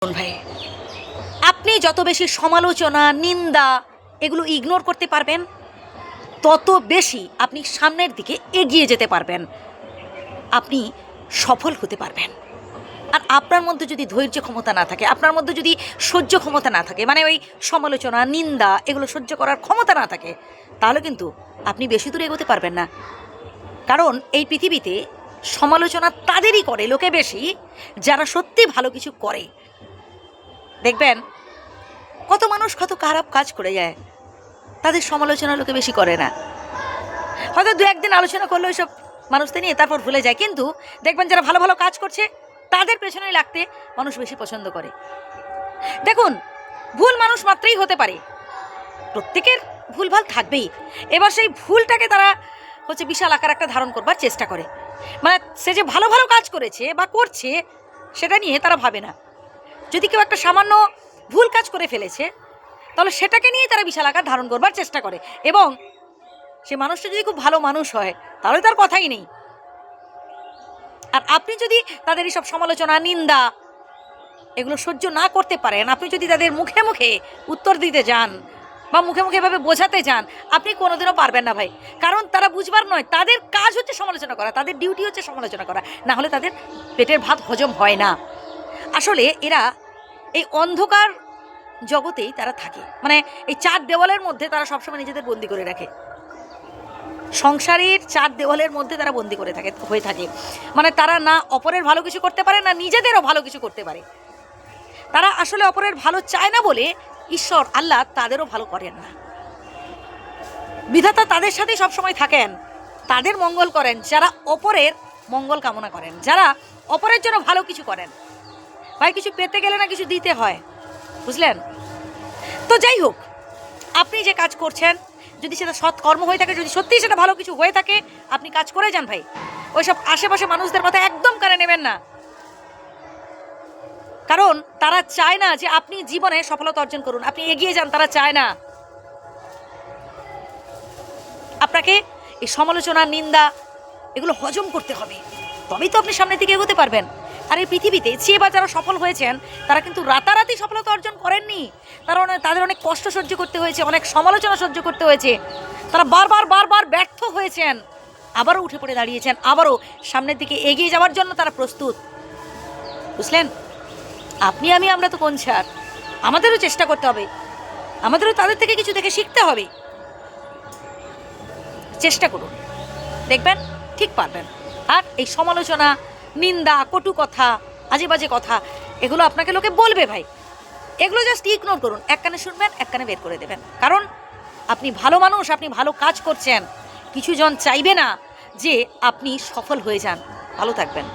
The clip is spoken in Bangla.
ভাই, আপনি যত বেশি সমালোচনা, নিন্দা এগুলো ইগনোর করতে পারবেন, তত বেশি আপনি সামনের দিকে এগিয়ে যেতে পারবেন, আপনি সফল হতে পারবেন। আর আপনার মধ্যে যদি ধৈর্য ক্ষমতা না থাকে, আপনার মধ্যে যদি সহ্য ক্ষমতা না থাকে, মানে ওই সমালোচনা, নিন্দা এগুলো সহ্য করার ক্ষমতা না থাকে, তাহলে কিন্তু আপনি বেশি দূর এগোতে পারবেন না। কারণ এই পৃথিবীতে সমালোচনা তাদেরই করে লোকে বেশি, যারা সত্যি ভালো কিছু করে। দেখবেন কত মানুষ কত খারাপ কাজ করে যায়, তাদের সমালোচনা লোকে বেশি করে না। হয়তো দু একদিন আলোচনা করলো ওইসব মানুষদের নিয়ে, তারপর ভুলে যায়। কিন্তু দেখবেন যারা ভালো ভালো কাজ করছে তাদের পেছনেই লাগতে মানুষ বেশি পছন্দ করে। দেখুন, ভুল মানুষ মাত্রই হতে পারে, প্রত্যেকের ভুলভাল থাকবেই। এবার সেই ভুলটাকে তারা বিশাল আকার একটা ধারণ করবার চেষ্টা করে। মানে সে যে ভালো ভালো কাজ করেছে বা করছে সেটা নিয়ে তারা ভাবে না। যদি কেউ একটা সামান্য ভুল কাজ করে ফেলেছে, তাহলে সেটাকে নিয়ে তারা বিশাল আকার ধারণ করবার চেষ্টা করে। এবং সে মানুষটা যদি খুব ভালো মানুষ হয়, তাহলে তার কথাই নেই। আর আপনি যদি তাদের এইসব সমালোচনা, নিন্দা এগুলো সহ্য না করতে পারেন, আপনি যদি তাদের মুখে মুখে উত্তর দিতে যান বা মুখে মুখে এভাবে বোঝাতে যান, আপনি কোনোদিনও পারবেন না ভাই। কারণ তারা বুঝবার নয়, তাদের কাজ হচ্ছে সমালোচনা করা, তাদের ডিউটি হচ্ছে সমালোচনা করা, না হলে তাদের পেটের ভাত হজম হয় না। আসলে এরা এই অন্ধকার জগতেই তারা থাকে, মানে এই চার দেওয়ালের মধ্যে তারা সবসময় নিজেদের বন্দি করে রাখে। সংসারের চার দেওয়ালের মধ্যে তারা বন্দি করে হয়ে থাকে। মানে তারা না অপরের ভালো কিছু করতে পারে, না নিজেদেরও ভালো কিছু করতে পারে। তারা আসলে অপরের ভালো চায় না বলে ঈশ্বর আল্লাহ তাদেরও ভালো করেন না। বিধাতা তাদের সাথে সবসময় থাকেন, তাদের মঙ্গল করেন যারা অপরের মঙ্গল কামনা করেন, যারা অপরের জন্য ভালো কিছু করেন। ভাই, কিছু পেতে গেলে না কিছু দিতে হয়, বুঝলেন? তো যাই হোক, আপনি যে কাজ করছেন, যদি সেটা সৎকর্ম হয়ে থাকে, যদি সত্যিই সেটা ভালো কিছু হয়ে থাকে, আপনি কাজ করে যান ভাই। ওইসব আশেপাশে মানুষদের কথা একদম কানে নেবেন না, কারণ তারা চায় না যে আপনি জীবনে সফলতা অর্জন করুন, আপনি এগিয়ে যান। তারা চায় না। আপনাকে এই সমালোচনা, নিন্দা এগুলো হজম করতে হবে, তবেই তো আপনি সামনের দিকে এগোতে পারবেন। আর এই পৃথিবীতে যে বা যারা সফল হয়েছেন, তারা কিন্তু রাতারাতি সফলতা অর্জন করেননি। তাদের অনেক কষ্ট সহ্য করতে হয়েছে, অনেক সমালোচনা সহ্য করতে হয়েছে। তারা বারবার ব্যর্থ হয়েছেন, আবারও উঠে পড়ে দাঁড়িয়েছেন, আবারও সামনের দিকে এগিয়ে যাওয়ার জন্য তারা প্রস্তুত। বুঝলেন? আপনি আমরা তো কোন ছাড়, আমাদেরও চেষ্টা করতে হবে, আমাদেরও তাদের থেকে কিছু দেখে শিখতে হবে। চেষ্টা করুন, দেখবেন ঠিক পারবেন। আর এই সমালোচনা, নিন্দা, কটু কথা, আজে বাজে কথা এগুলো আপনাকে লোকে বলবে ভাই, এগুলো জাস্ট ইগনোর করুন। এক কানে শুনবেন, এক কানে বের করে দেবেন। কারণ আপনি ভালো মানুষ, আপনি ভালো কাজ করছেন, কিছু জন চাইবে না যে আপনি সফল হয়ে যান। ভালো থাকবেন।